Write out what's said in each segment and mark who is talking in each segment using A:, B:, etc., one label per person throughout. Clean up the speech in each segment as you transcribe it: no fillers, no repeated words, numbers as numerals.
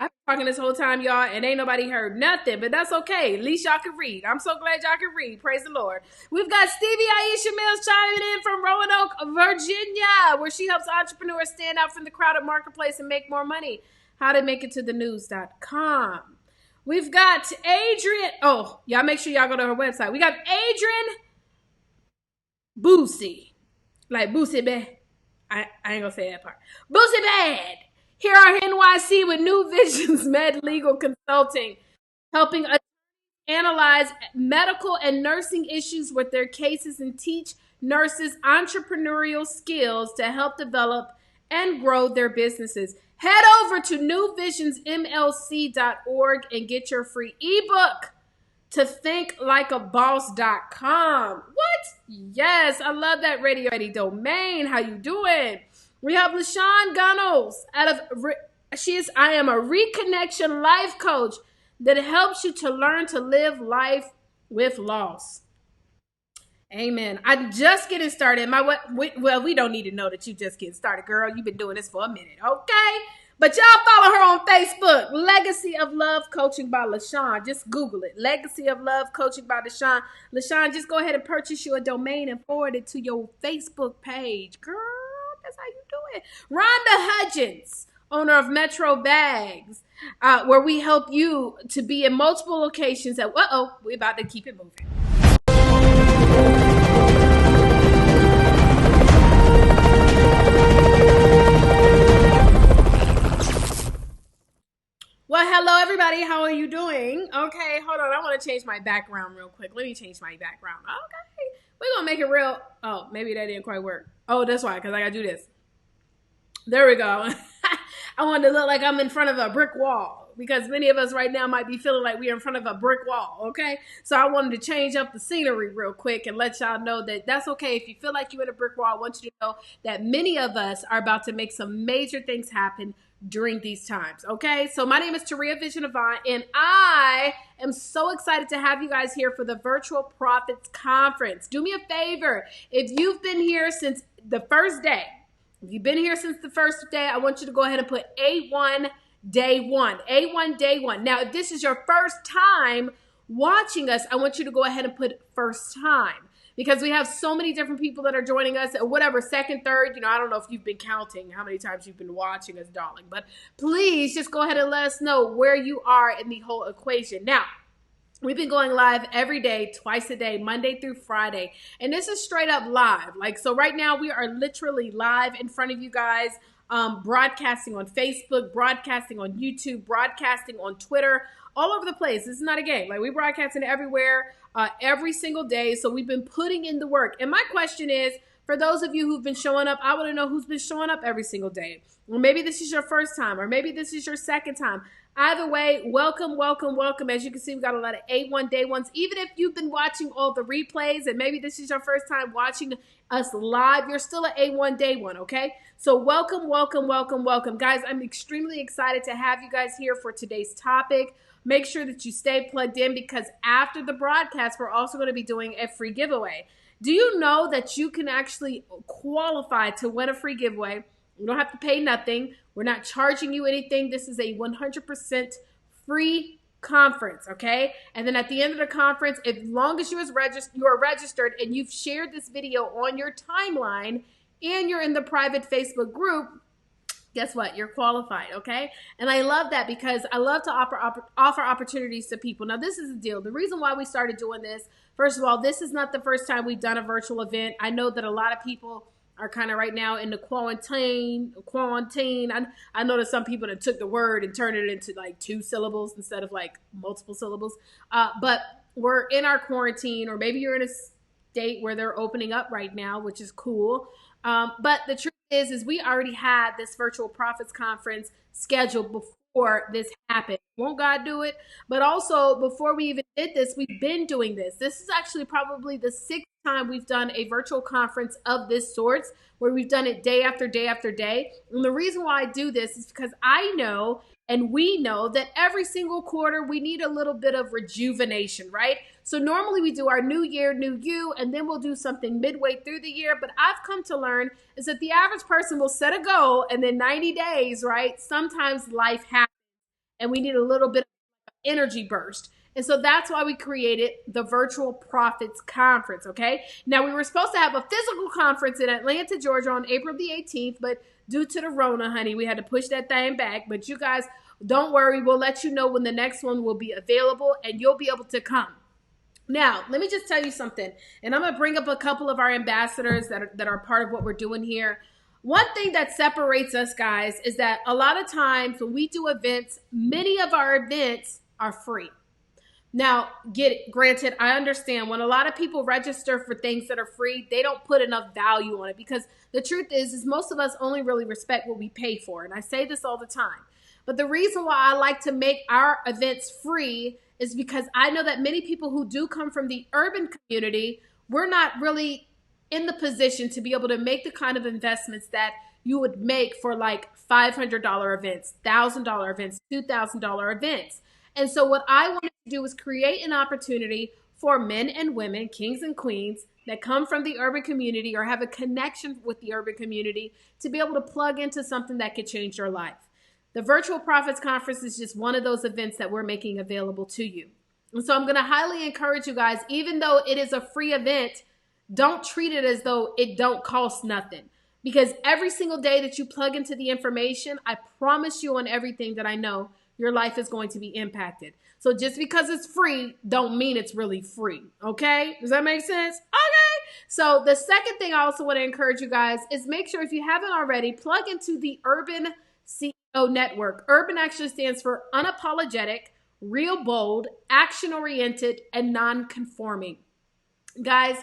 A: I've been talking this whole time, y'all, and ain't nobody heard nothing, but that's okay. At least y'all can read. I'm so glad y'all can read. Praise the Lord. We've got Stevie Aisha Mills chiming in from Roanoke, Virginia, where she helps entrepreneurs stand out from the crowded marketplace and make more money. How to make it to the news.com. We've got Adrian. Oh, y'all make sure y'all go to her website. We got Adrian Boosie. Like Boosie Bad. I ain't gonna say that part. Boosie Bad. Here are NYC with New Visions Med Legal Consulting, helping analyze medical and nursing issues with their cases and teach nurses entrepreneurial skills to help develop and grow their businesses. Head over to newvisionsmlc.org and get your free ebook to thinklikeaboss.com. What? Yes, I love that radio ready domain. How you doing? We have LaShawn Gunnels I am a reconnection life coach that helps you to learn to live life with loss. Amen. I'm just getting started. Well, we don't need to know that you just getting started, girl. You've been doing this for a minute, okay? But y'all follow her on Facebook, Legacy of Love Coaching by LaShawn. Just Google it, Legacy of Love Coaching by LaShawn. LaShawn, just go ahead and purchase you a domain and forward it to your Facebook page, girl. That's how you do it. Rhonda Hudgens, owner of Metro Bags, where we help you to be in multiple locations. We're about to keep it moving. Well, hello, everybody. How are you doing? Okay, hold on. I want to change my background real quick. Let me change my background. Okay. We're going to make it real. Oh, maybe that didn't quite work. Oh, that's why, because I got to do this. There we go. I wanted to look like I'm in front of a brick wall, because many of us right now might be feeling like we're in front of a brick wall, okay? So I wanted to change up the scenery real quick and let y'all know that that's okay. If you feel like you're in a brick wall, I want you to know that many of us are about to make some major things happen during these times, okay? So my name is Taria Vision Avant, and I am so excited to have you guys here for the Virtual Profits Conference. Do me a favor. If you've been here since the first day, I want you to go ahead and put A1 Day 1. A1 Day 1. Now, if this is your first time watching us, I want you to go ahead and put first time, because we have so many different people that are joining us, or whatever, second, third. I don't know if you've been counting how many times you've been watching us, darling, but please just go ahead and let us know where you are in the whole equation. Now, we've been going live every day, twice a day, Monday through Friday. And this is straight up live. So right now we are literally live in front of you guys, broadcasting on Facebook, broadcasting on YouTube, broadcasting on Twitter, all over the place. This is not a game. We're broadcasting everywhere, every single day. So we've been putting in the work. And my question is, for those of you who've been showing up, I want to know who's been showing up every single day. Or maybe this is your first time, or maybe this is your second time. Either way, welcome, welcome, welcome. As you can see, we got a lot of A1 Day 1s. Even if you've been watching all the replays and maybe this is your first time watching us live, you're still an A1 Day 1, okay? So welcome, welcome, welcome, welcome. Guys, I'm extremely excited to have you guys here for today's topic. Make sure that you stay plugged in, because after the broadcast, we're also going to be doing a free giveaway. Do you know that you can actually qualify to win a free giveaway? You don't have to pay nothing. We're not charging you anything. This is a 100% free conference, okay? And then at the end of the conference, as long as you are registered and you've shared this video on your timeline and you're in the private Facebook group, guess what? You're qualified, okay? And I love that, because I love to offer opportunities to people. Now, this is the deal. The reason why we started doing this, first of all, this is not the first time we've done a virtual event. I know that a lot of people are kind of right now in the quarantine. I know that some people that took the word and turned it into 2 syllables instead of multiple syllables. But we're in our quarantine, or maybe you're in a state where they're opening up right now, which is cool. But the truth is we already had this Virtual Profits Conference scheduled before this happened. Won't God do it? But also, before we even did this, we've been doing this. This is actually probably the 6th time we've done a virtual conference of this sort, where we've done it day after day after day. And the reason why I do this is because I know, and we know, that every single quarter we need a little bit of rejuvenation, right? So normally we do our new year, new you, and then we'll do something midway through the year. But I've come to learn is that the average person will set a goal, and then 90 days, right? Sometimes life happens. and we need a little bit of energy burst. And so that's why we created the Virtual Profits Conference, okay? Now, we were supposed to have a physical conference in Atlanta, Georgia on April the 18th, but due to the Rona, honey, we had to push that thing back. But you guys, don't worry. We'll let you know when the next one will be available, and you'll be able to come. Now, let me just tell you something, and I'm going to bring up a couple of our ambassadors that are part of what we're doing here. One thing that separates us, guys, is that a lot of times when we do events, many of our events are free. Now, granted, I understand when a lot of people register for things that are free, they don't put enough value on it, because the truth is most of us only really respect what we pay for. And I say this all the time. But the reason why I like to make our events free is because I know that many people who do come from the urban community, we're not really in the position to be able to make the kind of investments that you would make for like $500 events, $1,000 events, $2,000 events. And so what I wanted to do is create an opportunity for men and women, kings and queens, that come from the urban community or have a connection with the urban community to be able to plug into something that could change your life. The Virtual Profits Conference is just one of those events that we're making available to you. And so I'm going to highly encourage you guys, even though it is a free event, don't treat it as though it don't cost nothing. Because every single day that you plug into the information, I promise you on everything that I know, your life is going to be impacted. So just because it's free, don't mean it's really free. Okay? Does that make sense? Okay. So the second thing I also want to encourage you guys is make sure, if you haven't already, plug into the Urban CEO Network. Urban actually stands for unapologetic, real bold, action-oriented, and non-conforming. Guys,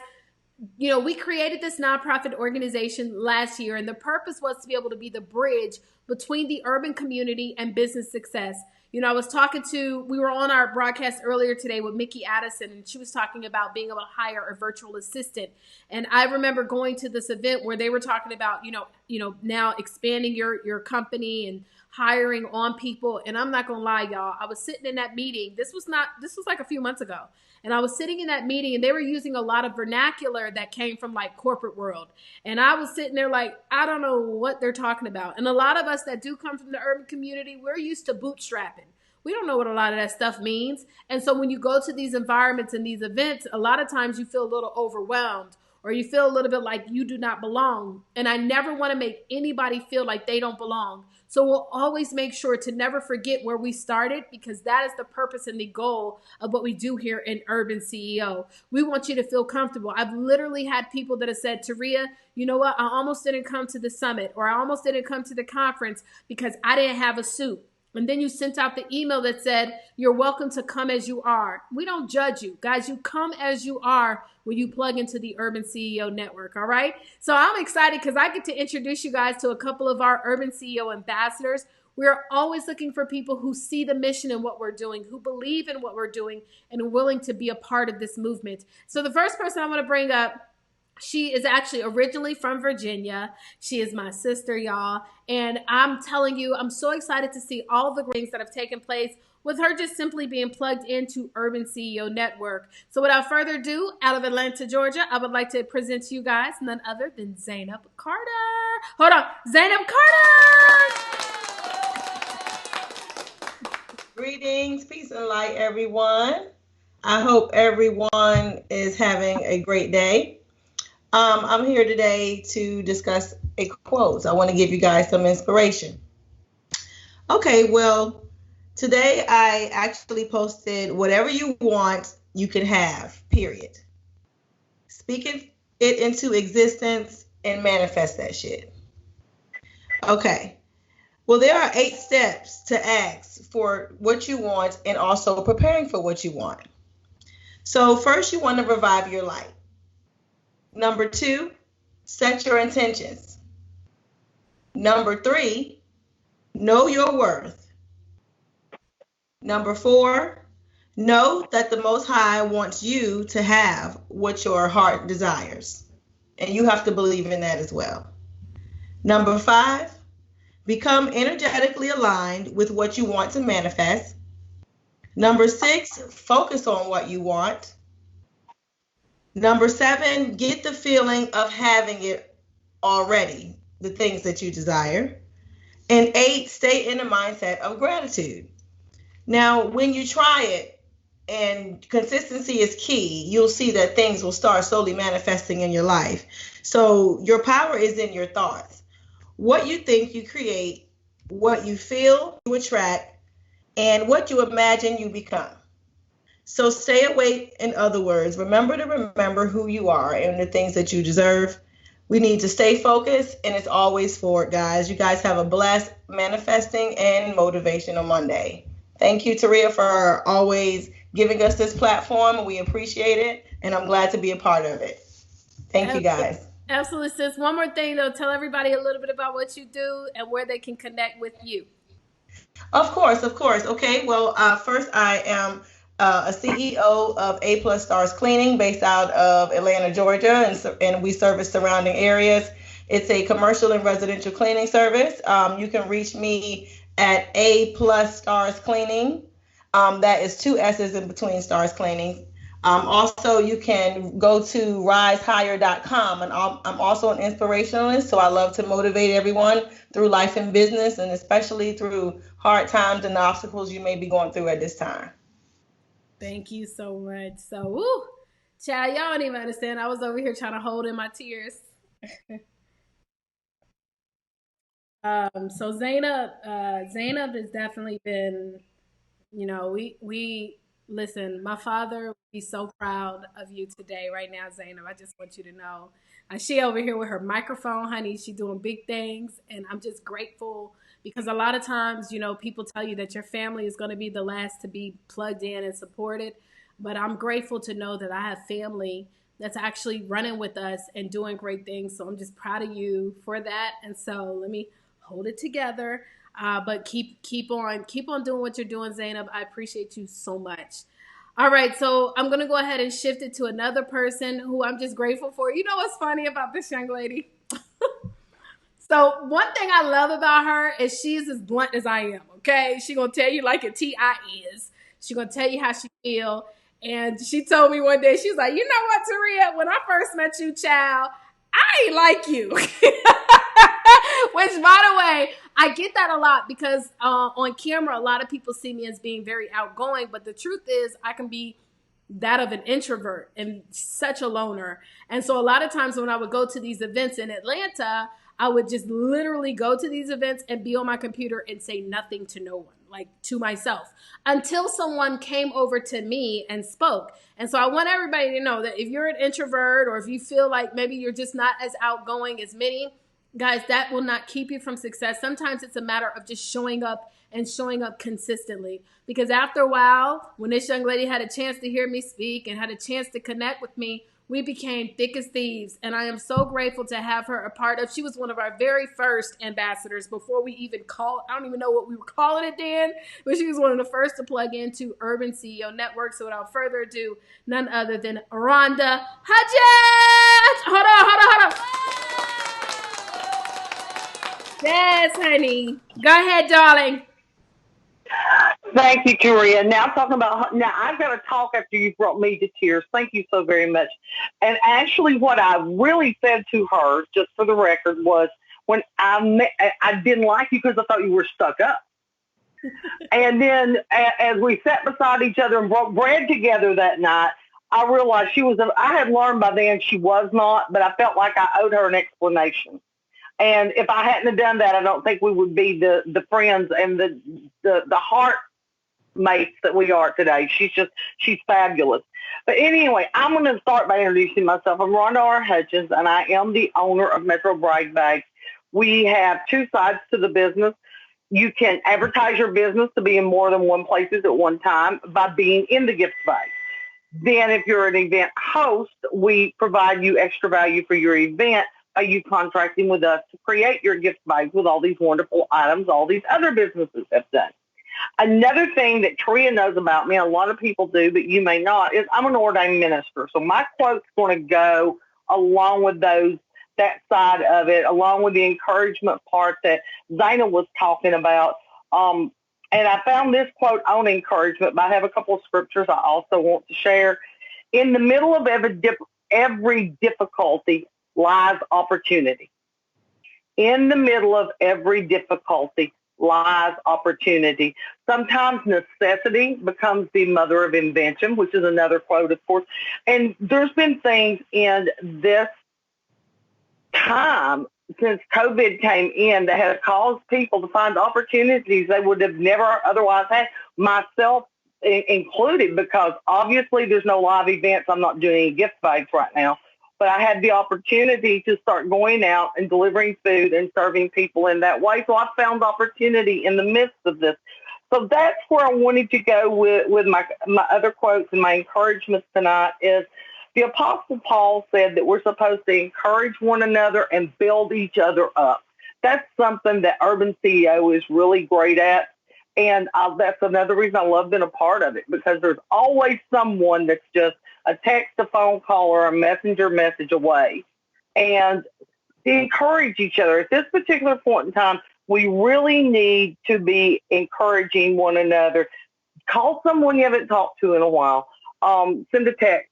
A: you know, we created this nonprofit organization last year, and the purpose was to be able to be the bridge between the urban community and business success. You know, we were on our broadcast earlier today with Mickey Addison, and she was talking about being able to hire a virtual assistant. And I remember going to this event where they were talking about, now expanding your company and hiring on people. And I'm not going to lie, y'all, I was sitting in that meeting. This was like a few months ago. And I was sitting in that meeting, and they were using a lot of vernacular that came from like corporate world. And I was sitting there like, I don't know what they're talking about. And a lot of us that do come from the urban community, we're used to bootstrapping. We don't know what a lot of that stuff means. And so when you go to these environments and these events, a lot of times you feel a little overwhelmed, or you feel a little bit like you do not belong. And I never want to make anybody feel like they don't belong. So we'll always make sure to never forget where we started, because that is the purpose and the goal of what we do here in Urban CEO. We want you to feel comfortable. I've literally had people that have said, Taria, you know what? I almost didn't come to the summit, or I almost didn't come to the conference because I didn't have a suit. And then you sent out the email that said, you're welcome to come as you are. We don't judge you. Guys, you come as you are when you plug into the Urban CEO Network, all right? So I'm excited because I get to introduce you guys to a couple of our Urban CEO ambassadors. We're always looking for people who see the mission in what we're doing, who believe in what we're doing, and are willing to be a part of this movement. So the first person I want to bring up, she is actually originally from Virginia. She is my sister, y'all. And I'm telling you, I'm so excited to see all the things that have taken place with her just simply being plugged into Urban CEO Network. So without further ado, out of Atlanta, Georgia, I would like to present to you guys none other than Zainab Carter. Hold on, Zainab Carter!
B: Greetings, peace and light, everyone. I hope everyone is having a great day. I'm here today to discuss a quote. I want to give you guys some inspiration. Okay, well, today I actually posted, whatever you want, you can have, period. Speak it into existence and manifest that shit. Okay, well, there are 8 steps to ask for what you want and also preparing for what you want. So first, you want to revive your light. Number 2, set your intentions. Number 3, know your worth. Number 4, know that the Most High wants you to have what your heart desires. And you have to believe in that as well. Number 5, become energetically aligned with what you want to manifest. Number 6, focus on what you want. Number 7, get the feeling of having it already, the things that you desire. And 8, stay in a mindset of gratitude. Now, when you try it and consistency is key, you'll see that things will start slowly manifesting in your life. So, your power is in your thoughts. What you think, you create. What you feel, you attract. And what you imagine, you become. So, stay awake, in other words. Remember to remember who you are and the things that you deserve. We need to stay focused, and it's always forward, guys. You guys have a blessed manifesting and motivational Monday. Thank you, Taria, for always giving us this platform. We appreciate it, and I'm glad to be a part of it. Thank you, guys.
A: Absolutely, sis. One more thing, though. Tell everybody a little bit about what you do and where they can connect with you.
B: Of course, of course. Okay, well, first I am a CEO of A Plus Stars Cleaning based out of Atlanta, Georgia, and we service surrounding areas. It's a commercial and residential cleaning service. You can reach me at A Plus Stars Cleaning. That is two S's in between Stars Cleaning. Also, you can go to risehigher.com, and I'm also an inspirationalist, so I love to motivate everyone through life and business, and especially through hard times and the obstacles you may be going through at this time.
A: Thank you so much. So, woo, child, y'all don't even understand. I was over here trying to hold in my tears. So Zainab has definitely been, we listen. My father would be so proud of you today, right now, Zainab. I just want you to know, she over here with her microphone, honey. She's doing big things, and I'm just grateful because a lot of times, people tell you that your family is going to be the last to be plugged in and supported, but I'm grateful to know that I have family that's actually running with us and doing great things. So I'm just proud of you for that. And so let me hold it together. But keep on doing what you're doing, Zainab. I appreciate you so much. All right, so I'm gonna go ahead and shift it to another person who I'm just grateful for. You know what's funny about this young lady? So one thing I love about her is she's as blunt as I am. Okay, she gonna tell you like a T.I. is. She gonna tell you how she feel. And she told me one day, she was like, you know what, Taria? When I first met you, child, I ain't like you. Which, by the way, I get that a lot because on camera, a lot of people see me as being very outgoing. But the truth is, I can be that of an introvert and such a loner. And so a lot of times when I would go to these events in Atlanta, I would just literally go to these events and be on my computer and say nothing to no one, like to myself, until someone came over to me and spoke. And so I want everybody to know that if you're an introvert or if you feel like maybe you're just not as outgoing as many, guys, that will not keep you from success. Sometimes it's a matter of just showing up and showing up consistently. Because after a while, when this young lady had a chance to hear me speak and had a chance to connect with me, we became thick as thieves. And I am so grateful to have her a part of. She was one of our very first ambassadors before we even called. I don't even know what we were calling it then, but she was one of the first to plug into Urban CEO Network. So without further ado, none other than Rhonda Hudgens. Hold on. Yes, honey. Go ahead, darling.
C: Thank you, Taria. Now I've got to talk after you brought me to tears. Thank you so very much. And actually what I really said to her, just for the record, was when I didn't like you because I thought you were stuck up. And then as we sat beside each other and broke bread together that night, I realized I had learned by then she was not, but I felt like I owed her an explanation. And if I hadn't have done that, I don't think we would be the friends and the heart mates that we are today. She's fabulous. But anyway, I'm going to start by introducing myself. I'm Rhonda R. Hudgens, and I am the owner of Metro Brag Bags. We have two sides to the business. You can advertise your business to be in more than one places at one time by being in the gift bag. Then if you're an event host, we provide you extra value for your event by you contracting with us to create your gift bags with all these wonderful items all these other businesses have done. Another thing that Taria knows about me, a lot of people do, but you may not, is I'm an ordained minister. So my quote's going to go along with that side of it, along with the encouragement part that Zana was talking about. And I found this quote on encouragement, but I have a couple of scriptures I also want to share. In the middle of every difficulty lies opportunity. In the middle of every difficulty lies opportunity. Sometimes necessity becomes the mother of invention, which is another quote, of course. And there's been things in this time since COVID came in that has caused people to find opportunities they would have never otherwise had, myself included, because obviously there's no live events. I'm not doing any gift bags right now, but I had the opportunity to start going out and delivering food and serving people in that way. So I found opportunity in the midst of this. So that's where I wanted to go with my other quotes and my encouragements tonight is the Apostle Paul said that we're supposed to encourage one another and build each other up. That's something that Urban CEO is really great at. And that's another reason I love being a part of it, because there's always someone that's just a text, a phone call, or a messenger message away. And to encourage each other. At this particular point in time, we really need to be encouraging one another. Call someone you haven't talked to in a while. Send a text.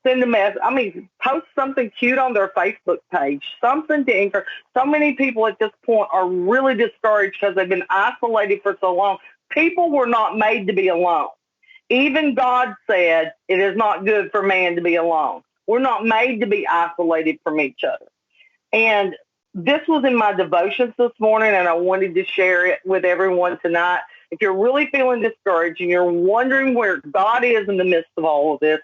C: Send a message. I mean, post something cute on their Facebook page, something to encourage. So many people at this point are really discouraged because they've been isolated for so long. People were not made to be alone. Even God said it is not good for man to be alone. We're not made to be isolated from each other. And this was in my devotions this morning, and I wanted to share it with everyone tonight. If you're really feeling discouraged and you're wondering where God is in the midst of all of this,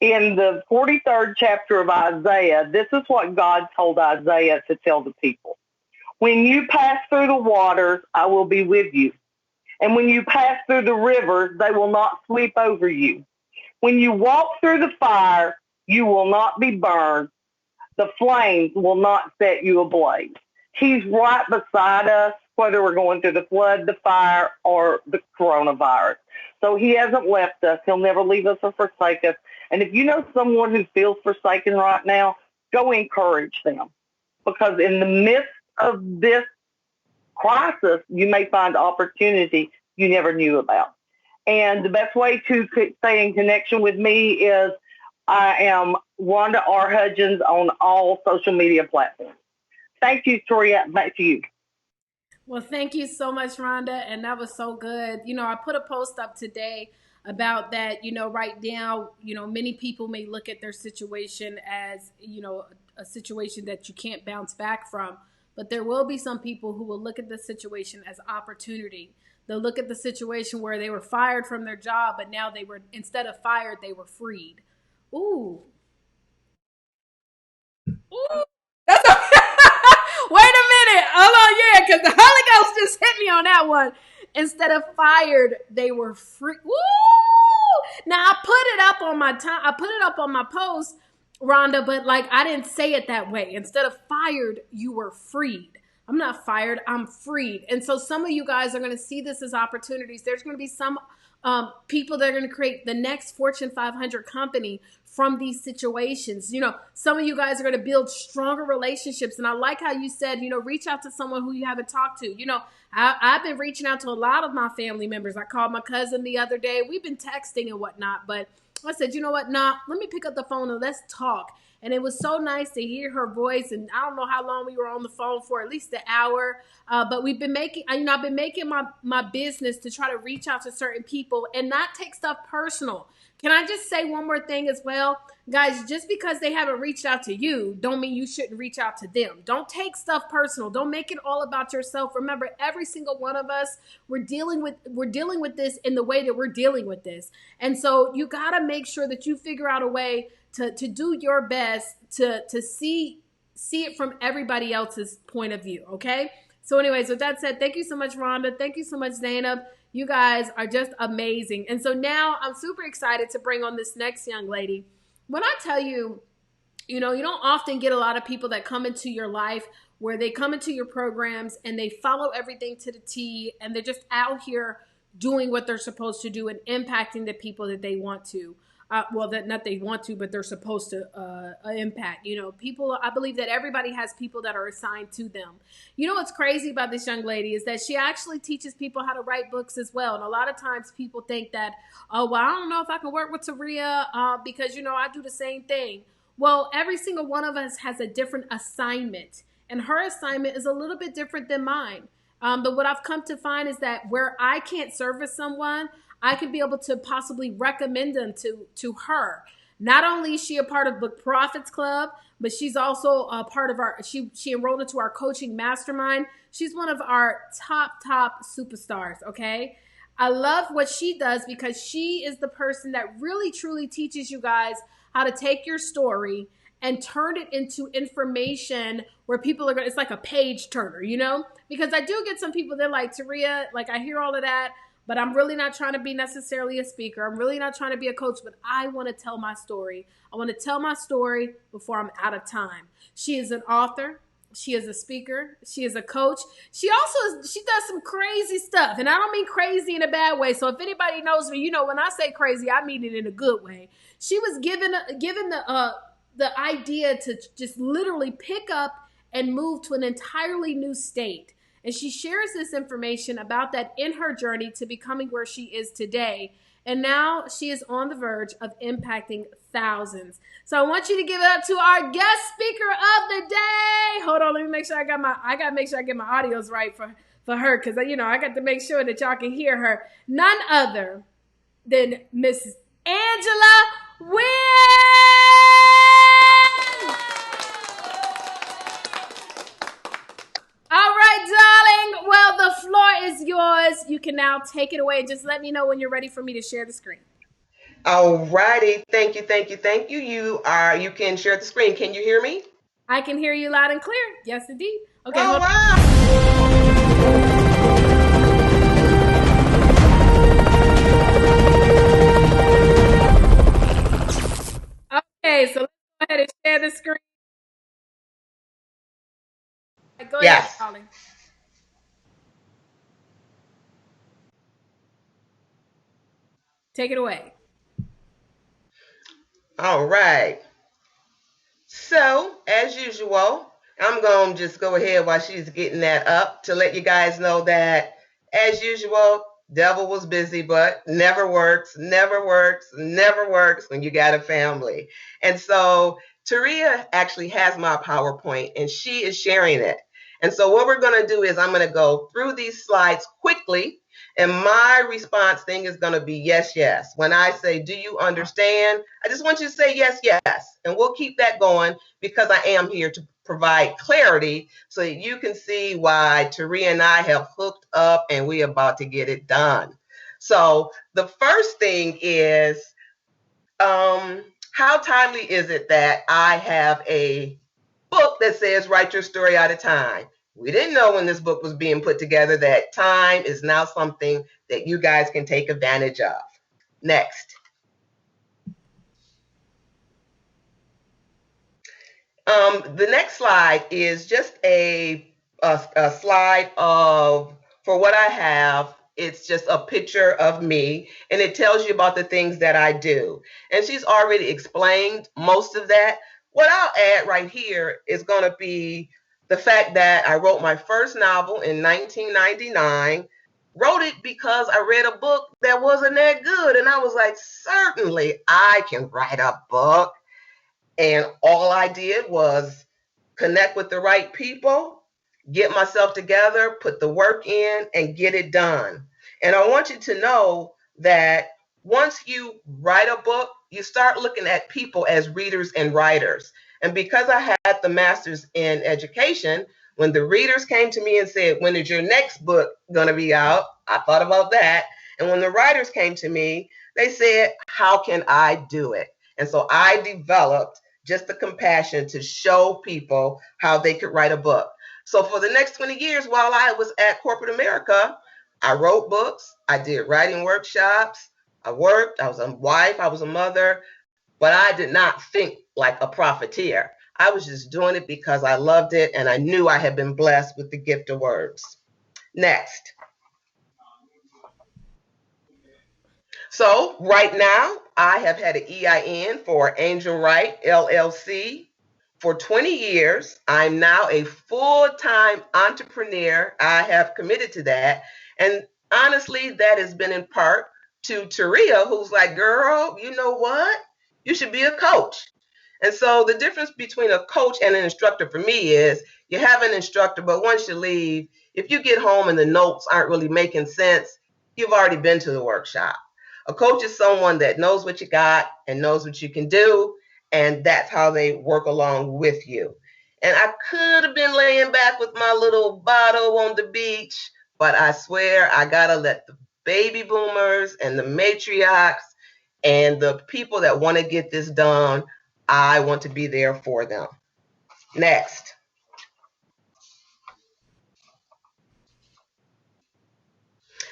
C: in the 43rd chapter of Isaiah, this is what God told Isaiah to tell the people. When you pass through the waters, I will be with you. And when you pass through the rivers, they will not sweep over you. When you walk through the fire, you will not be burned. The flames will not set you ablaze. He's right beside us, whether we're going through the flood, the fire, or the coronavirus. So he hasn't left us. He'll never leave us or forsake us. And if you know someone who feels forsaken right now, go encourage them. Because in the midst of this crisis, you may find opportunity you never knew about. And the best way to stay in connection with me is I am Wanda R. Hudgens on all social media platforms. Thank you, Toria. Back to you.
A: Well, thank you so much, Rhonda. And that was so good. You know, I put a post up today about that. You know, right now, you know, many people may look at their situation as, you know, a situation that you can't bounce back from. But there will be some people who will look at the situation as opportunity. They'll look at the situation where they were fired from their job, but now they were, instead of fired, they were freed. Ooh. Ooh. That's a wait a minute. Hold on, yeah, because the Holy Ghost just hit me on that one. Instead of fired, they were free. Woo! Now I put it up on my time. I put it up on my post, Rhonda, but like I didn't say it that way. Instead of fired, you were freed. I'm not fired. I'm freed. And so some of you guys are going to see this as opportunities. There's going to be some people that are going to create the next Fortune 500 company from these situations. You know, some of you guys are going to build stronger relationships. And I like how you said, you know, reach out to someone who you haven't talked to. You know, I've been reaching out to a lot of my family members. I called my cousin the other day. We've been texting and whatnot, but I said, you know what? Nah, let me pick up the phone and let's talk. And it was so nice to hear her voice. And I don't know how long we were on the phone for, at least an hour. But we've been making, you know, I've been making my business to try to reach out to certain people and not take stuff personal. Can I just say one more thing as well? Guys, just because they haven't reached out to you, don't mean you shouldn't reach out to them. Don't take stuff personal. Don't make it all about yourself. Remember, every single one of us, we're dealing with this in the way that we're dealing with this. And so you got to make sure that you figure out a way to do your best to see it from everybody else's point of view, okay? So anyways, with that said, thank you so much, Rhonda. Thank you so much, Zainab. You guys are just amazing. And so now I'm super excited to bring on this next young lady. When I tell you, you know, you don't often get a lot of people that come into your life where they come into your programs and they follow everything to the T and they're just out here doing what they're supposed to do and impacting the people that they want to. Well, that not they want to, but they're supposed to impact. You know, people, I believe that everybody has people that are assigned to them. You know what's crazy about this young lady is that she actually teaches people how to write books as well. And a lot of times people think that, oh, well, I don't know if I can work with Toria because, you know, I do the same thing. Well, every single one of us has a different assignment. And her assignment is a little bit different than mine. But what I've come to find is that where I can't service someone, I can be able to possibly recommend them to her. Not only is she a part of Book Profits Club, but she's also a part of our, she enrolled into our coaching mastermind. She's one of our top superstars, okay? I love what she does because she is the person that really truly teaches you guys how to take your story and turn it into information where people are going to, it's like a page turner, you know? Because I do get some people, they're like, Taria, like I hear all of that, but I'm really not trying to be necessarily a speaker. I'm really not trying to be a coach, but I want to tell my story. I want to tell my story before I'm out of time. She is an author. She is a speaker. She is a coach. She does some crazy stuff. And I don't mean crazy in a bad way. So if anybody knows me, you know, when I say crazy, I mean it in a good way. She was given the idea to just literally pick up and move to an entirely new state. And she shares this information about that in her journey to becoming where she is today. And now she is on the verge of impacting thousands. So I want you to give it up to our guest speaker of the day. Hold on, let me make sure I gotta make sure I get my audios right for her, because you know I got to make sure that y'all can hear her. None other than Miss Angela Wynn. All right, darling. Well, the floor is yours. You can now take it away. Just let me know when you're ready for me to share the screen.
D: All righty. Thank you. You can share the screen. Can you hear me?
A: I can hear you loud and clear. Yes, indeed. Okay.
D: Oh,
A: wow. Okay, so let's go ahead and share the screen. Go ahead, darling. Take it away.
D: All right. So, as usual, I'm going to just go ahead while she's getting that up to let you guys know that, as usual, devil was busy, but never works when you got a family. And so, Taria actually has my PowerPoint, and she is sharing it. And so what we're going to do is I'm going to go through these slides quickly, and my response thing is going to be yes, yes. When I say, do you understand? I just want you to say yes, yes. And we'll keep that going because I am here to provide clarity so that you can see why Taria and I have hooked up and we're about to get it done. So the first thing is, how timely is it that I have a book that says write your story out of time? We didn't know when this book was being put together that time is now something that you guys can take advantage of. Next. The next slide is just a slide of, for what I have, it's just a picture of me, and it tells you about the things that I do. And she's already explained most of that. What I'll add right here is going to be the fact that I wrote my first novel in 1999, wrote it because I read a book that wasn't that good. And I was like, certainly I can write a book. And all I did was connect with the right people, get myself together, put the work in, and get it done. And I want you to know that once you write a book, you start looking at people as readers and writers. And because I had the master's in education, when the readers came to me and said, when is your next book going to be out? I thought about that. And when the writers came to me, they said, how can I do it? And so I developed just the compassion to show people how they could write a book. So for the next 20 years, while I was at corporate America, I wrote books, I did writing workshops, I worked, I was a wife, I was a mother, but I did not think like a profiteer. I was just doing it because I loved it and I knew I had been blessed with the gift of words. Next. So right now, I have had an EIN for Angel Wright, LLC, for 20 years. I'm now a full-time entrepreneur. I have committed to that. And honestly, that has been in part to Taria, who's like, girl, you know what? You should be a coach. And so the difference between a coach and an instructor for me is you have an instructor, but once you leave, If you get home and the notes aren't really making sense, you've already been to the workshop. A coach is someone that knows what you got and knows what you can do, and that's how they work along with you. And I could have been laying back with my little bottle on the beach, but I swear I gotta let the baby boomers and the matriarchs and the people that want to get this done, I want to be there for them. Next.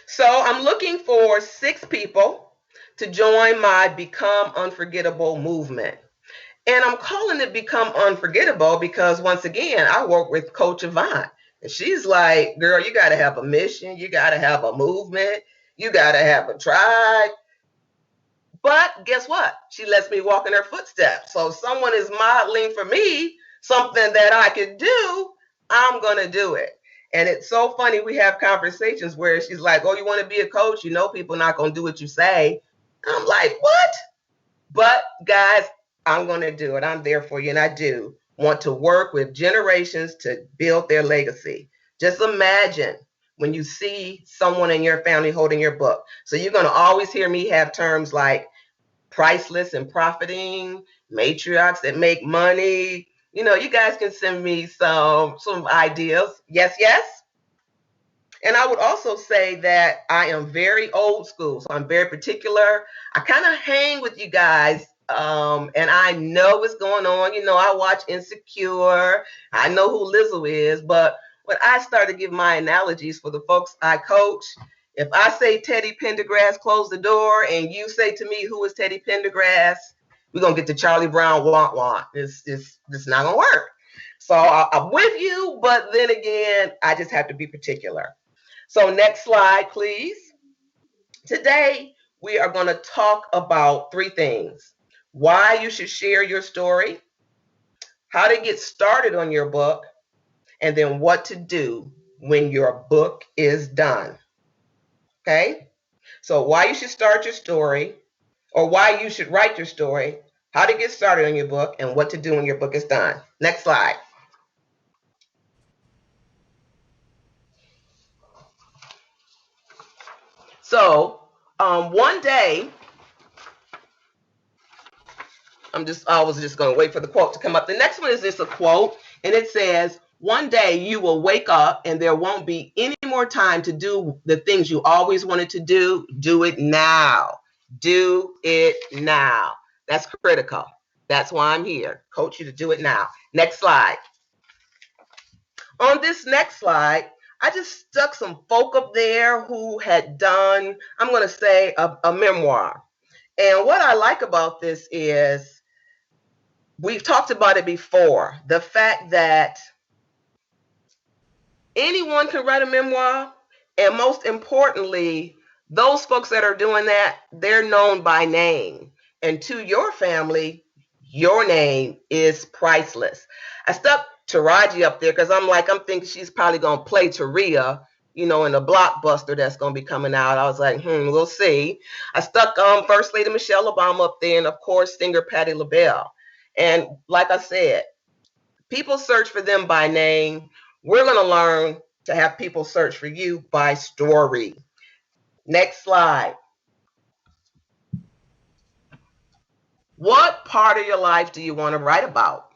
D: So I'm looking for 6 people to join my Become Unforgettable movement. And I'm calling it Become Unforgettable because, once again, I work with Coach Yvonne. And she's like, girl, you got to have a mission. You got to have a movement. You got to have a tribe. But guess what? She lets me walk in her footsteps. So if someone is modeling for me something that I could do, I'm going to do it. And it's so funny. We have conversations where she's like, oh, you want to be a coach? You know people are not going to do what you say. I'm like, what? But guys, I'm going to do it. I'm there for you. And I do want to work with generations to build their legacy. Just imagine when you see someone in your family holding your book. So you're going to always hear me have terms like priceless and profiting, matriarchs that make money. You know, you guys can send me some ideas. Yes, yes. And I would also say that I am very old school. So I'm very particular. I kind of hang with you guys. And I know what's going on. You know, I watch Insecure. I know who Lizzo is. But when I start to give my analogies for the folks I coach, if I say Teddy Pendergrass, close the door, and you say to me, who is Teddy Pendergrass? We're going to get to Charlie Brown, want, want. It's not going to work. So I'm with you, but then again, I just have to be particular. So next slide, please. Today, we are going to talk about 3 things. Why you should share your story, how to get started on your book, and then what to do when your book is done. Okay? So why you should start your story, or why you should write your story, how to get started on your book, and what to do when your book is done. Next slide. So one day, I was just going to wait for the quote to come up. The next one is just a quote, and it says, one day you will wake up and there won't be any more time to do the things you always wanted to do. Do it now. Do it now. That's critical. That's why I'm here. Coach you to do it now. Next slide. On this next slide, I just stuck some folk up there who had done, I'm going to say, a memoir. And what I like about this is, we've talked about it before, the fact that anyone can write a memoir, and most importantly, those folks that are doing that, they're known by name. And to your family, your name is priceless. I stuck Taraji up there because I'm thinking she's probably going to play Taria, you know, in a blockbuster that's going to be coming out. I was like, we'll see. I stuck First Lady Michelle Obama up there, and of course, singer Patti LaBelle. And like I said, people search for them by name. We're going to learn to have people search for you by story. Next slide. What part of your life do you want to write about?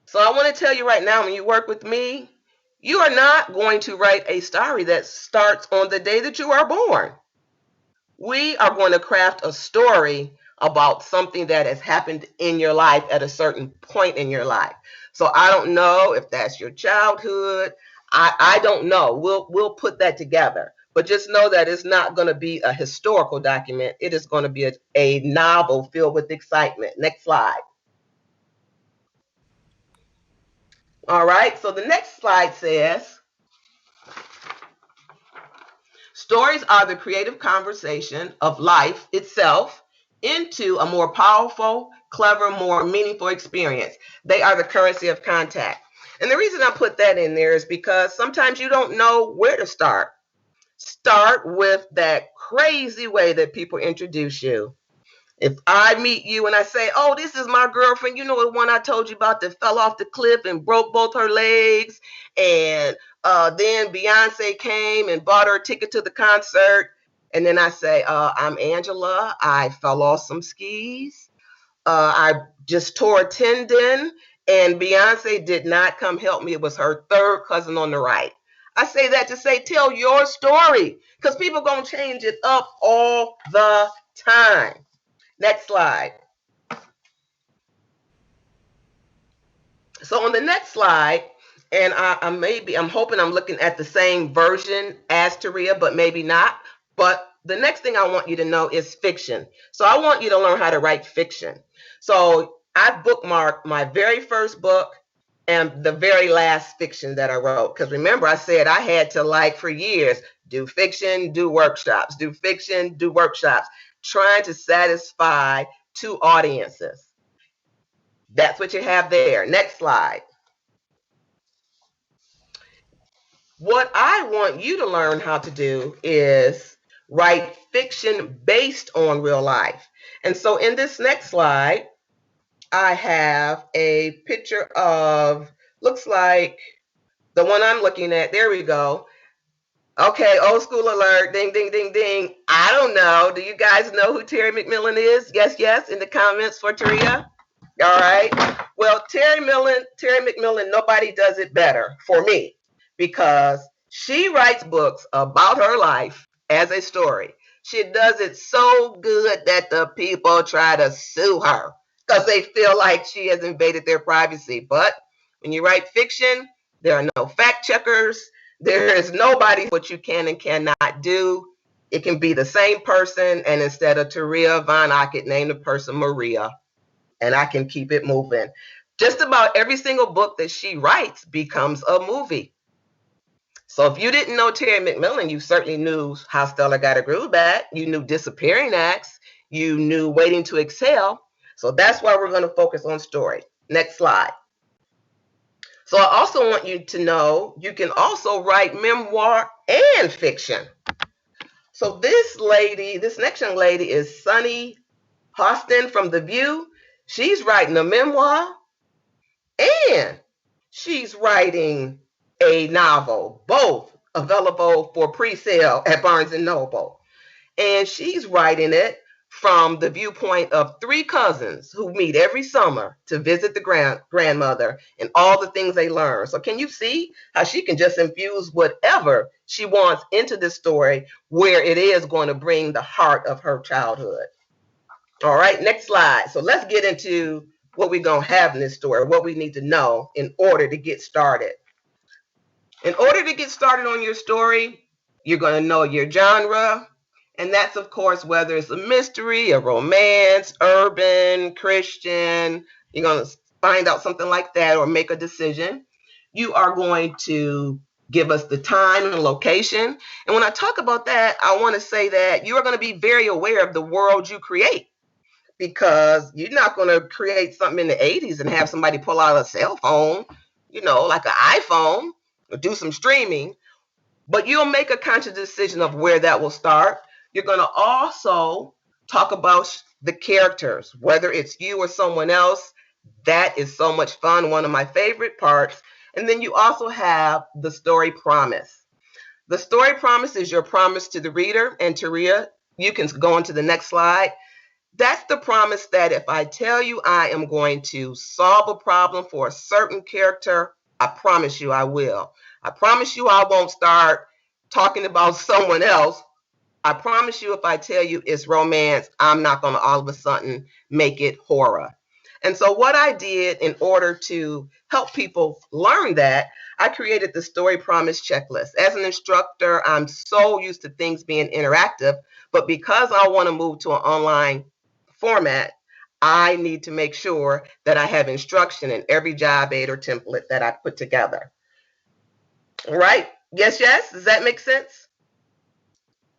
D: So I want to tell you right now, when you work with me, you are not going to write a story that starts on the day that you are born. We are going to craft a story about something that has happened in your life at a certain point in your life. So I don't know if that's your childhood. I don't know. We'll put that together. But just know that it's not going to be a historical document. It is going to be a novel filled with excitement. Next slide. All right. So the next slide says, stories are the creative conversation of life itself into a more powerful, clever, more meaningful experience. They are the currency of contact. And the reason I put that in there is because sometimes you don't know where to start. Start with that crazy way that people introduce you. If I meet you and I say, oh, this is my girlfriend, you know the one I told you about that fell off the cliff and broke both her legs, and then Beyonce came and bought her a ticket to the concert, and then I say, I'm Angela, I fell off some skis, I just tore a tendon, and Beyonce did not come help me. It was her third cousin on the right. I say that to say, tell your story, because people are going to change it up all the time. Next slide. So on the next slide, and I'm hoping I'm looking at the same version as Taria, but maybe not. But the next thing I want you to know is fiction. So I want you to learn how to write fiction. So I bookmarked my very first book and the very last fiction that I wrote. Because remember, I said I had to, like, for years, do fiction, do workshops, do fiction, do workshops, trying to satisfy two audiences. That's what you have there. Next slide. What I want you to learn how to do is write fiction based on real life. And so in this next slide, I have a picture of, looks like the one I'm looking at. There we go. Okay, old school alert. Ding, ding, ding, ding. I don't know. Do you guys know who Terry McMillan is? Yes, yes, in the comments for Taria. All right. Well, Terry McMillan, nobody does it better for me, because she writes books about her life as a story. She does it so good that the people try to sue her because they feel like she has invaded their privacy. But when you write fiction, there are no fact checkers. There is nobody what you can and cannot do. It can be the same person, and instead of Taria Vaughn, I could name the person Maria, and I can keep it moving. Just about every single book that she writes becomes a movie. So if you didn't know Terry McMillan, you certainly knew How Stella Got Her Groove Back. You knew Disappearing Acts. You knew Waiting to Exhale. So that's why we're going to focus on story. Next slide. So I also want you to know you can also write memoir and fiction. So this next young lady is Sunny Hostin from The View. She's writing a memoir and she's writing a novel, both available for pre-sale at Barnes & Noble. And she's writing it from the viewpoint of three cousins who meet every summer to visit the grandmother and all the things they learn. So can you see how she can just infuse whatever she wants into this story, where it is going to bring the heart of her childhood? All right, next slide. So let's get into what we're going to have in this story, what we need to know in order to get started. In order to get started on your story, you're going to know your genre. And that's, of course, whether it's a mystery, a romance, urban, Christian. You're going to find out something like that or make a decision. You are going to give us the time and location. And when I talk about that, I want to say that you are going to be very aware of the world you create, because you're not going to create something in the 80s and have somebody pull out a cell phone, like an iPhone, or do some streaming. But you'll make a conscious decision of where that will start. You're going to also talk about the characters, whether it's you or someone else. That is so much fun, one of my favorite parts. And then you also have the story promise. The story promise is your promise to the reader. And Taria, you can go on to the next slide. That's the promise that if I tell you I am going to solve a problem for a certain character, I promise you I will. I promise you I won't start talking about someone else. I promise you if I tell you it's romance, I'm not going to all of a sudden make it horror. And so what I did in order to help people learn that, I created the story promise checklist. As an instructor, I'm so used to things being interactive, but because I want to move to an online format, I need to make sure that I have instruction in every job aid or template that I put together. All right. Yes, yes. Does that make sense?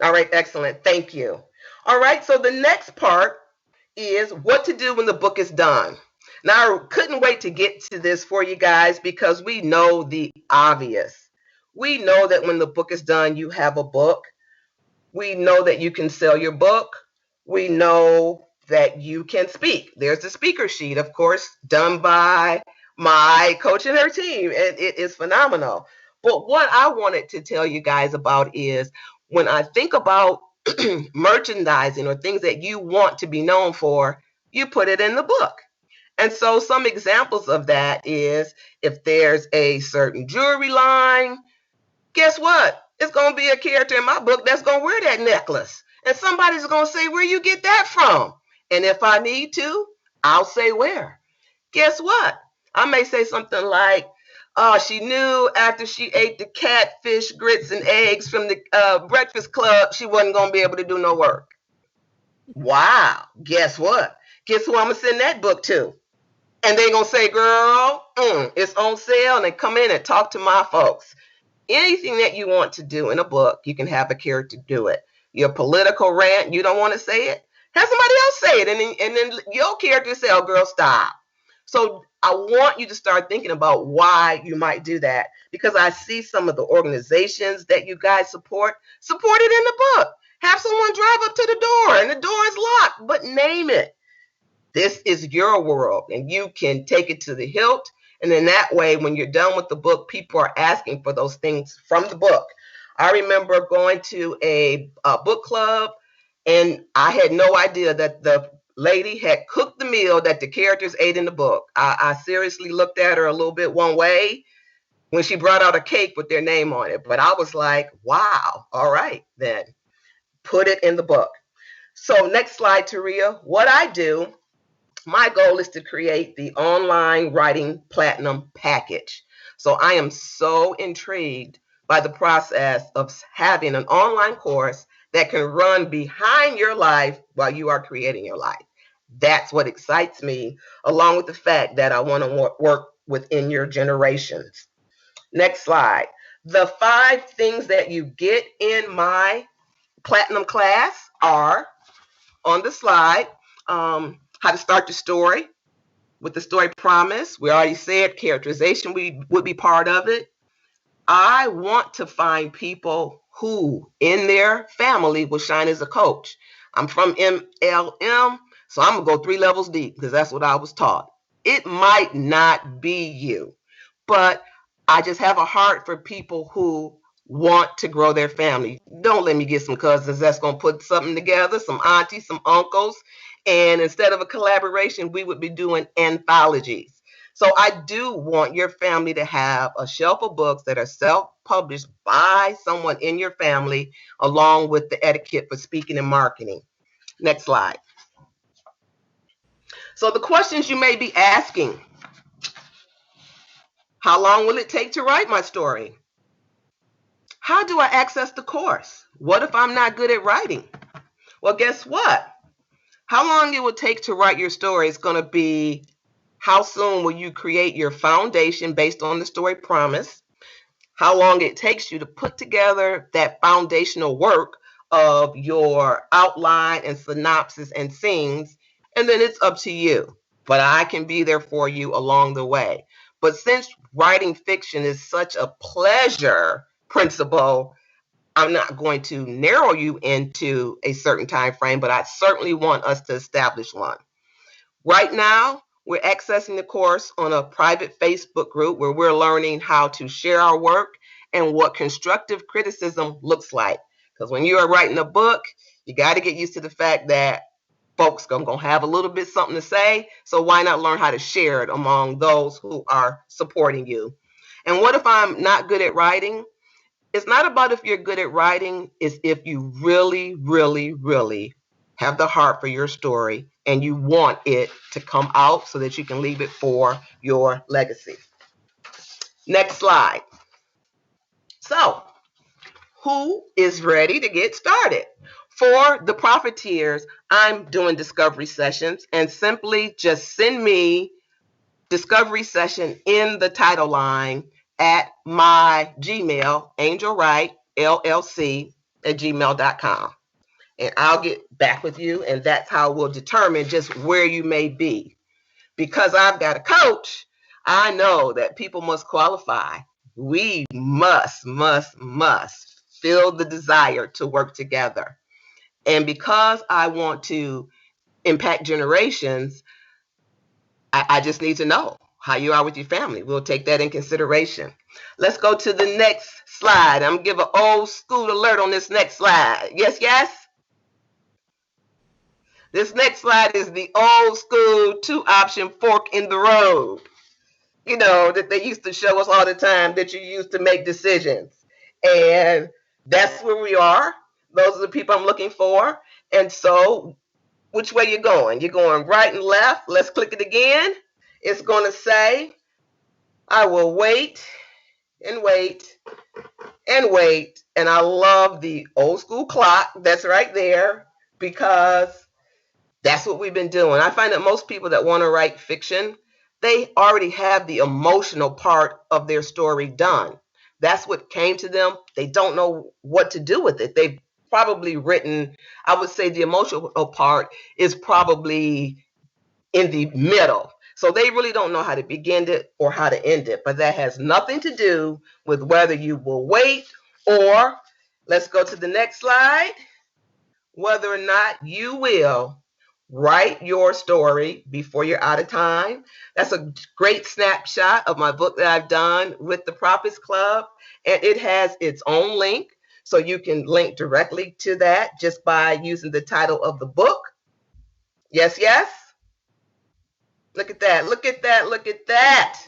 D: All right. Excellent. Thank you. All right. So the next part is what to do when the book is done. Now, I couldn't wait to get to this for you guys, because we know the obvious. We know that when the book is done, you have a book. We know that you can sell your book. We know that you can speak. There's the speaker sheet, of course, done by my coach and her team. It is phenomenal. But what I wanted to tell you guys about is when I think about merchandising or things that you want to be known for, you put it in the book. And so some examples of that is if there's a certain jewelry line, guess what? It's going to be a character in my book that's going to wear that necklace. And somebody's going to say, where you get that from? And if I need to, I'll say where. Guess what? I may say something like, oh, she knew after she ate the catfish, grits, and eggs from the Breakfast Club, she wasn't going to be able to do no work. Wow. Guess what? Guess who I'm going to send that book to? And they're going to say, girl, it's on sale, and they come in and talk to my folks. Anything that you want to do in a book, you can have a character do it. Your political rant, you don't want to say it? Have somebody else say it, and then your character say, oh, girl, stop. So I want you to start thinking about why you might do that, because I see some of the organizations that you guys support it in the book. Have someone drive up to the door, and the door is locked, but name it. This is your world, and you can take it to the hilt. And then that way, when you're done with the book, people are asking for those things from the book. I remember going to a book club, and I had no idea that the lady had cooked the meal that the characters ate in the book. I seriously looked at her a little bit one way when she brought out a cake with their name on it. But I was like, wow, all right, then. Put it in the book. So next slide, Taria. What I do, my goal is to create the online writing platinum package. So I am so intrigued by the process of having an online course that can run behind your life while you are creating your life. That's what excites me, along with the fact that I want to work within your generations. Next slide. The 5 things that you get in my platinum class are on the slide. How to start the story with the story promise. We already said characterization would be part of it. I want to find people who in their family will shine as a coach. I'm from MLM, so I'm going to go 3 levels deep because that's what I was taught. It might not be you, but I just have a heart for people who want to grow their family. Don't let me get some cousins that's going to put something together, some aunties, some uncles, and instead of a collaboration, we would be doing anthologies. So I do want your family to have a shelf of books that are self-published by someone in your family, along with the etiquette for speaking and marketing. Next slide. So the questions you may be asking: how long will it take to write my story? How do I access the course? What if I'm not good at writing? Well, guess what? How long it will take to write your story is going to be how soon will you create your foundation based on the story promise, how long it takes you to put together that foundational work of your outline and synopsis and scenes, and then it's up to you. But I can be there for you along the way. But since writing fiction is such a pleasure principle, I'm not going to narrow you into a certain time frame, but I certainly want us to establish one. Right now, we're accessing the course on a private Facebook group where we're learning how to share our work and what constructive criticism looks like. Because when you are writing a book, you got to get used to the fact that folks are going to have a little bit something to say. So why not learn how to share it among those who are supporting you? And what if I'm not good at writing? It's not about if you're good at writing, it's if you really, really, really have the heart for your story and you want it to come out so that you can leave it for your legacy. Next slide. So, who is ready to get started? For the profiteers, I'm doing discovery sessions, and simply just send me discovery session in the title line at my Gmail, angelwrightllc@gmail.com. And I'll get back with you, and that's how we'll determine just where you may be. Because I've got a coach, I know that people must qualify. We must feel the desire to work together. And because I want to impact generations, I just need to know how you are with your family. We'll take that in consideration. Let's go to the next slide. I'm going to give an old school alert on this next slide. Yes, yes? This next slide is the old school 2-option fork in the road. You know, that they used to show us all the time that you used to make decisions. And that's where we are. Those are the people I'm looking for. And so, which way you going? You're going right and left. Let's click it again. It's going to say, I will wait and wait and wait. And I love the old school clock that's right there because that's what we've been doing. I find that most people that want to write fiction, they already have the emotional part of their story done. That's what came to them. They don't know what to do with it. They've probably written, I would say the emotional part is probably in the middle. So they really don't know how to begin it or how to end it. But that has nothing to do with whether you will wait or, let's go to the next slide, whether or not you will write your story before you're out of time. That's a great snapshot of my book that I've done with the Prophets Club. And it has its own link. So you can link directly to that just by using the title of the book. Yes, yes? Look at that. Look at that. Look at that.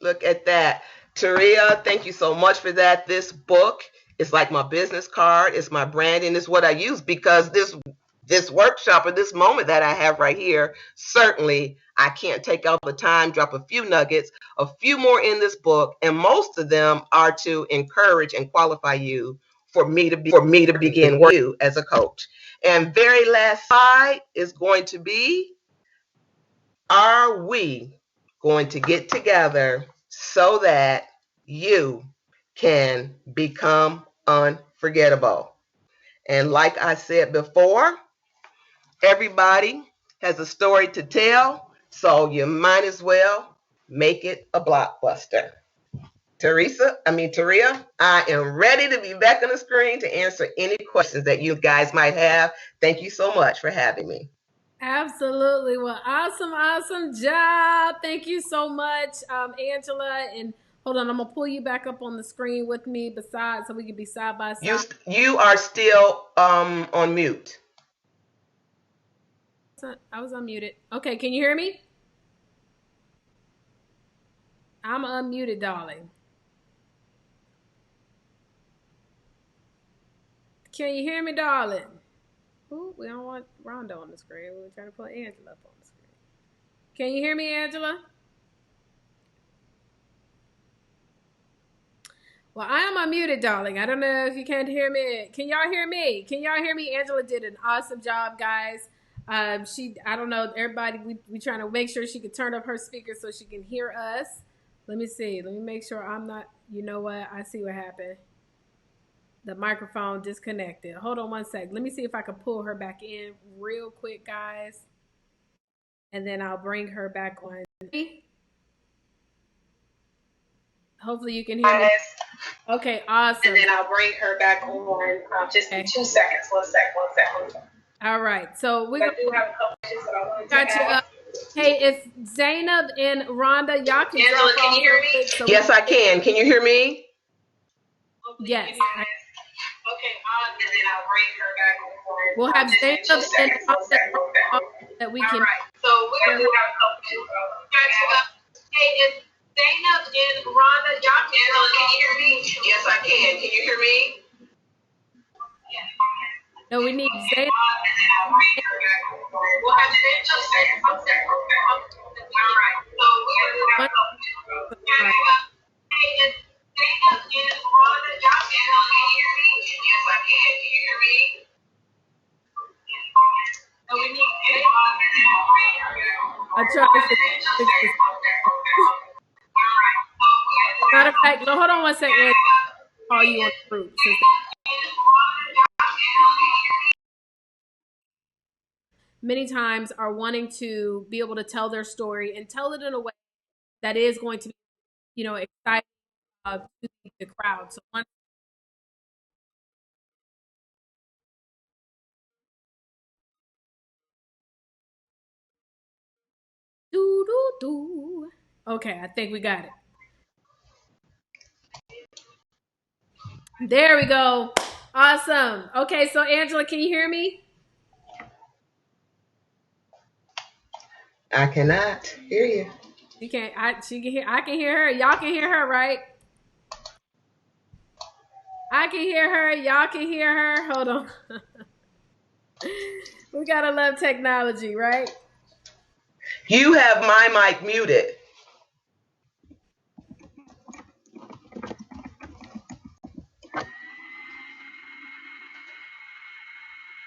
D: Look at that. Taria, thank you so much for that. This book is like my business card. It's my branding. It's what I use because this workshop or this moment that I have right here, certainly I can't take all the time, drop a few nuggets, a few more in this book, and most of them are to encourage and qualify you for me to begin working with you as a coach. And very last slide is going to be, are we going to get together so that you can become unforgettable? And like I said before, everybody has a story to tell, so you might as well make it a blockbuster. Taria, I am ready to be back on the screen to answer any questions that you guys might have. Thank you so much for having me.
A: Absolutely. Well, awesome job. Thank you so much, Angela. And hold on, I'm gonna pull you back up on the screen with me beside so we can be side by side.
D: You are still on mute.
A: I was unmuted. Okay, can you hear me? I'm unmuted, darling. Can you hear me, darling? Ooh, we don't want Rhonda on the screen. We're trying to put Angela up on the screen. Can you hear me, Angela? Well, I am unmuted, darling. I don't know if you can't hear me. Can y'all hear me? Can y'all hear me? Angela did an awesome job, guys. I don't know, everybody, we trying to make sure she can turn up her speaker so she can hear us. Let me see. Let me make sure I'm not, you know what? I see what happened. The microphone disconnected. Hold on one sec. Let me see if I can pull her back in real quick, guys. And then I'll bring her back on. Hopefully you can hear me. Okay, awesome.
D: And then I'll bring her back on just in 2 seconds. One sec.
A: All right. So we're
D: going to have a couple questions that I wanted to ask.
A: Hey, if Zainab and Rhonda, y'all can
D: Angela, can you hear me? So yes, I can. Can you hear me?
A: Yes.
D: Okay, and then I'll bring her back on.
A: We'll have Zainab and Rhonda that we can.
D: All right. So we're going to have a couple questions. Hey, if Zainab and Rhonda, y'all can hear me? Yes, I can. Can you hear me?
A: No, we need Zainab.
D: We'll have Zainab. All right. So we're going to have a couple questions. Hey, if Zainab and Rhonda, y'all can hear me? Yes, I can. Can you hear me? So we need Zainab.
A: I tried to fix this. Matter of fact, no, hold on one second. Call you on the group. Many times are wanting to be able to tell their story and tell it in a way that is going to be, you know, exciting to the crowd. So one do. Okay, I think we got it. There we go. Awesome. Okay, so Angela, can you hear me?
D: I cannot hear you.
A: She can't. She can hear. I can hear her. Y'all can hear her, right? I can hear her. Y'all can hear her. Hold on. We gotta love technology, right?
D: You have my mic muted.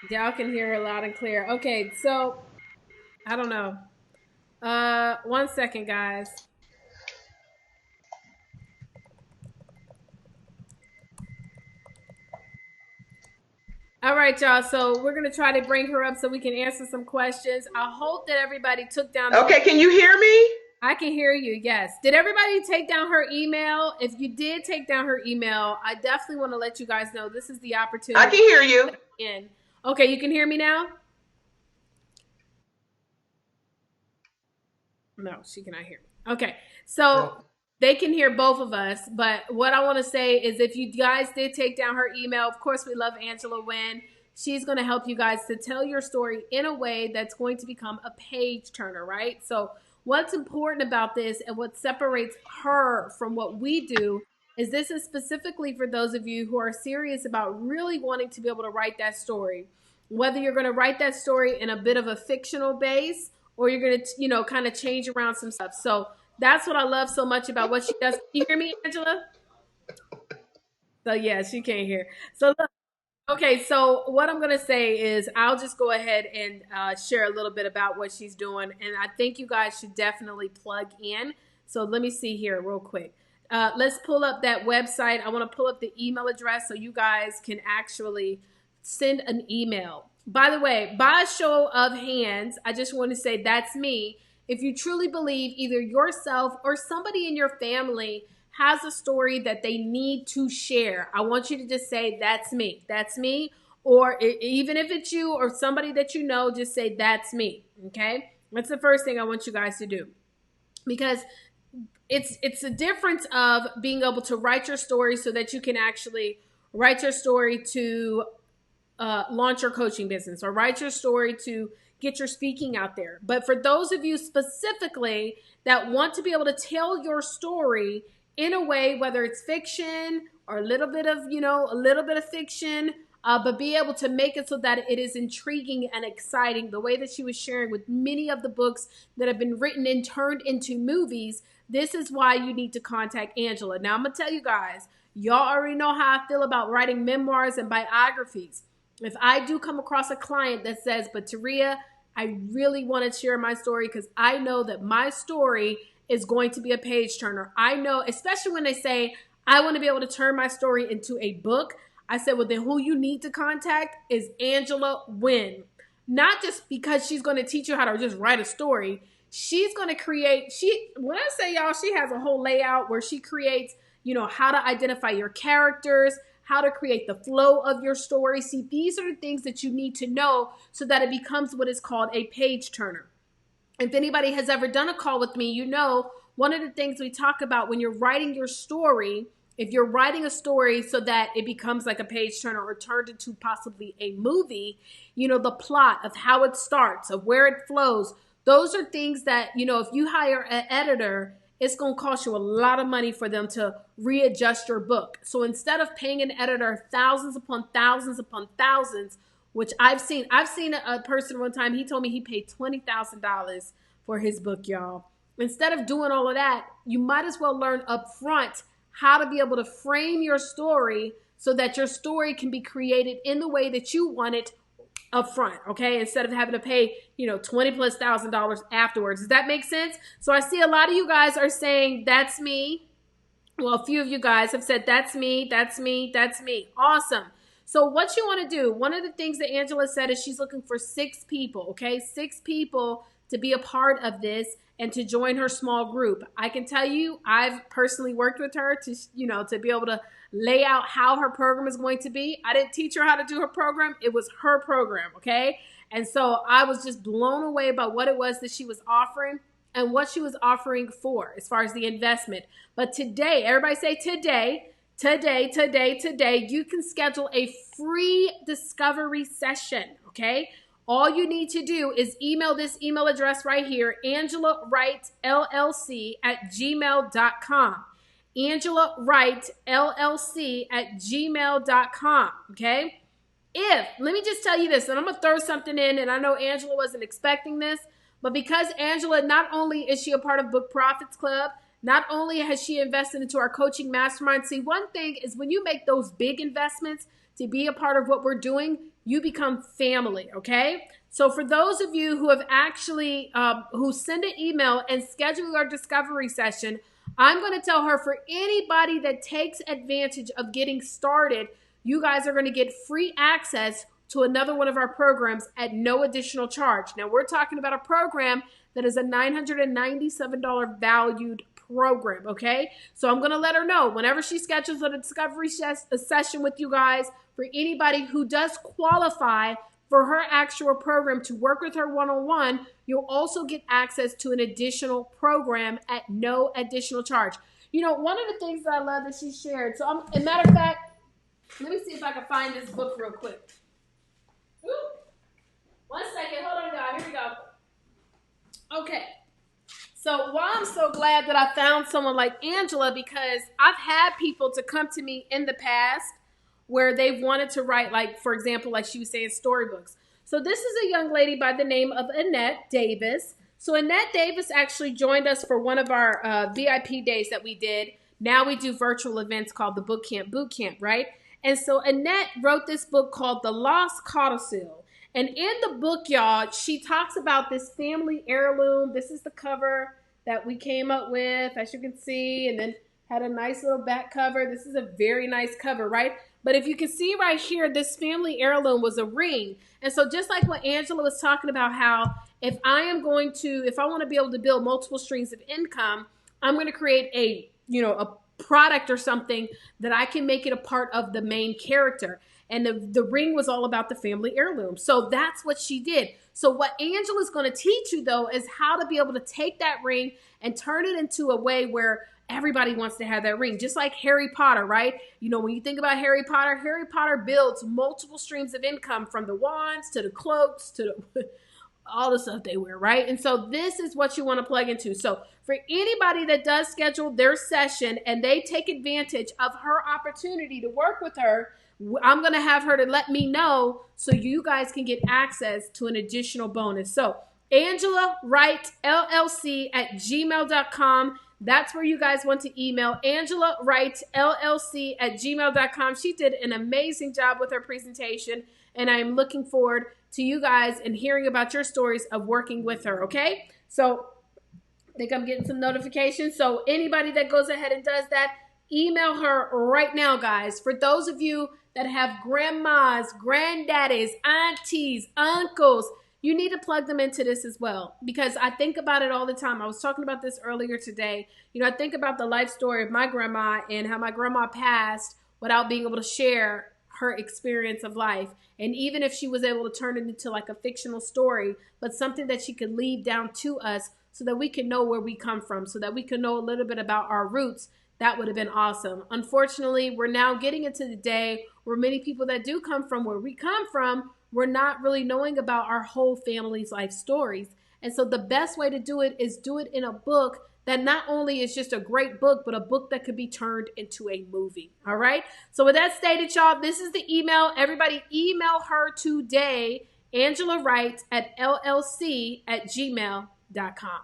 A: Y'all can hear her loud and clear. Okay, so I don't know. 1 second, guys. All right, y'all. So we're gonna try to bring her up so we can answer some questions. I hope that everybody took down.
D: Okay, can you hear me?
A: I can hear you. Yes. Did everybody take down her email? If you did take down her email, I definitely want to let you guys know this is the opportunity.
D: I can hear you.
A: Okay, you can hear me now? No, she cannot hear me. Okay, so they can hear both of us. But what I want to say is if you guys did take down her email, of course, we love Angela Wynn. She's going to help you guys to tell your story in a way that's going to become a page turner, right? So what's important about this and what separates her from what we do is this is specifically for those of you who are serious about really wanting to be able to write that story. Whether you're going to write that story in a bit of a fictional base or you're going to, kind of change around some stuff. So that's what I love so much about what she does. Can you hear me, Angela? So yeah, she can't hear. So look. Okay, so what I'm going to say is I'll just go ahead and share a little bit about what she's doing. And I think you guys should definitely plug in. So let me see here real quick. Let's pull up that website. I want to pull up the email address so you guys can actually send an email. By the way, by a show of hands, I just want to say that's me. If you truly believe either yourself or somebody in your family has a story that they need to share, I want you to just say, that's me. That's me. Or even if it's you or somebody that you know, just say, that's me. Okay? That's the first thing I want you guys to do. Because it's a difference of being able to write your story so that you can actually write your story to launch your coaching business or write your story to get your speaking out there. But for those of you specifically that want to be able to tell your story in a way, whether it's fiction or a little bit of fiction, but be able to make it so that it is intriguing and exciting, the way that she was sharing with many of the books that have been written and turned into movies, this is why you need to contact Angela. Now, I'm going to tell you guys, y'all already know how I feel about writing memoirs and biographies. If I do come across a client that says, but Taria, I really want to share my story because I know that my story is going to be a page turner. I know, especially when they say, I want to be able to turn my story into a book. I said, well, then who you need to contact is Angela Wynn. Not just because she's going to teach you how to just write a story. She's going to create, when I say y'all, she has a whole layout where she creates, how to identify your characters, how to create the flow of your story. See, these are the things that you need to know so that it becomes what is called a page turner. If anybody has ever done a call with me, one of the things we talk about when you're writing your story, if you're writing a story so that it becomes like a page turner or turned into possibly a movie, the plot of how it starts, of where it flows, those are things that, if you hire an editor, it's going to cost you a lot of money for them to readjust your book. So instead of paying an editor thousands upon thousands upon thousands, which I've seen a person one time, he told me he paid $20,000 for his book, y'all. Instead of doing all of that, you might as well learn up front how to be able to frame your story so that your story can be created in the way that you want it up front, okay? Instead of having to pay, $20,000+ afterwards. Does that make sense? So I see a lot of you guys are saying, that's me. Well, a few of you guys have said, that's me, that's me, that's me. Awesome. So what you want to do, one of the things that Angela said is she's looking for 6 people, okay? 6 people to be a part of this and to join her small group. I can tell you, I've personally worked with her to be able to lay out how her program is going to be. I didn't teach her how to do her program. It was her program, okay? And so I was just blown away by what it was that she was offering. and what she was offering for as far as the investment. But today, everybody say today, you can schedule a free discovery session, okay? All you need to do is email this email address right here, AngelaWrightLLC@gmail.com. AngelaWrightLLC@gmail.com, okay? Let me just tell you this, and I'm going to throw something in, and I know Angela wasn't expecting this, but because Angela, not only is she a part of Book Profits Club, not only has she invested into our coaching mastermind. See, one thing is when you make those big investments to be a part of what we're doing, you become family, okay? So for those of you who have actually, who send an email and schedule our discovery session, I'm going to tell her for anybody that takes advantage of getting started, you guys are going to get free access to another one of our programs at no additional charge. Now, we're talking about a program that is a $997 valued program, okay? So I'm going to let her know whenever she schedules a discovery session with you guys, for anybody who does qualify for her actual program to work with her one-on-one, you'll also get access to an additional program at no additional charge. You know, one of the things that I love that she shared, so as a matter of fact, let me see if I can find this book real quick. Ooh. 1 second. Hold on, guys. Here we go. Okay. So while I'm so glad that I found someone like Angela, because I've had people to come to me in the past where they've wanted to write, like, for example, like she was saying, storybooks. So this is a young lady by the name of Annette Davis. So Annette Davis actually joined us for one of our VIP days that we did. Now we do virtual events called the Book Camp Boot Camp, right? And so Annette wrote this book called The Lost Codicil. And in the book, y'all, she talks about this family heirloom. This is the cover that we came up with, as you can see, and then had a nice little back cover. This is a very nice cover, right? But if you can see right here, this family heirloom was a ring. And so just like what Angela was talking about, how if I want to be able to build multiple streams of income, I'm going to create a product or something that I can make it a part of the main character. And the ring was all about the family heirloom. So that's what she did. So what Angela's going to teach you, though, is how to be able to take that ring and turn it into a way where everybody wants to have that ring. Just like Harry Potter, right? You know, when you think about Harry Potter builds multiple streams of income, from the wands to the cloaks to all the stuff they wear, right? And so this is what you want to plug into. So for anybody that does schedule their session and they take advantage of her opportunity to work with her, I'm going to have her to let me know so you guys can get access to an additional bonus. So Angela Wright LLC at gmail.com. That's where you guys want to email, Angela Wright LLC at gmail.com. She did an amazing job with her presentation, and I'm looking forward to you guys and hearing about your stories of working with her, okay? So I think I'm getting some notifications. So anybody that goes ahead and does that, email her right now, guys. For those of you that have grandmas, granddaddies, aunties, uncles, you need to plug them into this as well, because I think about it all the time. I was talking about this earlier today. You know, I think about the life story of my grandma and how my grandma passed without being able to share her experience of life. And even if she was able to turn it into like a fictional story, but something that she could leave down to us so that we can know where we come from, so that we can know a little bit about our roots, that would have been awesome. Unfortunately, we're now getting into the day where many people that do come from where we come from, we're not really knowing about our whole family's life stories. And so the best way to do it is do it in a book that not only is just a great book, but a book that could be turned into a movie. All right. So with that stated, y'all, this is the email. Everybody email her today, Angela Wright at LLC@gmail.com.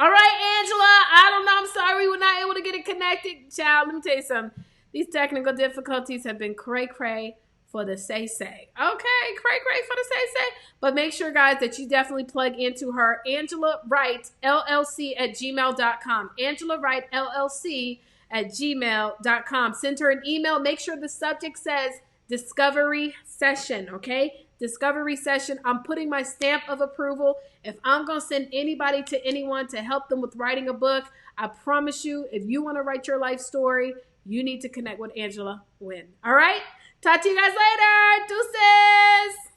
A: All right, Angela, I don't know. I'm sorry we were not able to get it connected. Child, let me tell you something. These technical difficulties have been cray-cray for the say-say. Okay, cray-cray for the say-say. But make sure, guys, that you definitely plug into her, Angela Wright, LLC@gmail.com. Angela Wright, LLC@gmail.com. Send her an email. Make sure the subject says discovery session, okay? Discovery session. I'm putting my stamp of approval. If I'm going to send anybody to anyone to help them with writing a book, I promise you, if you want to write your life story, you need to connect with Angela Wynn. All right? Talk to you guys later. Deuces.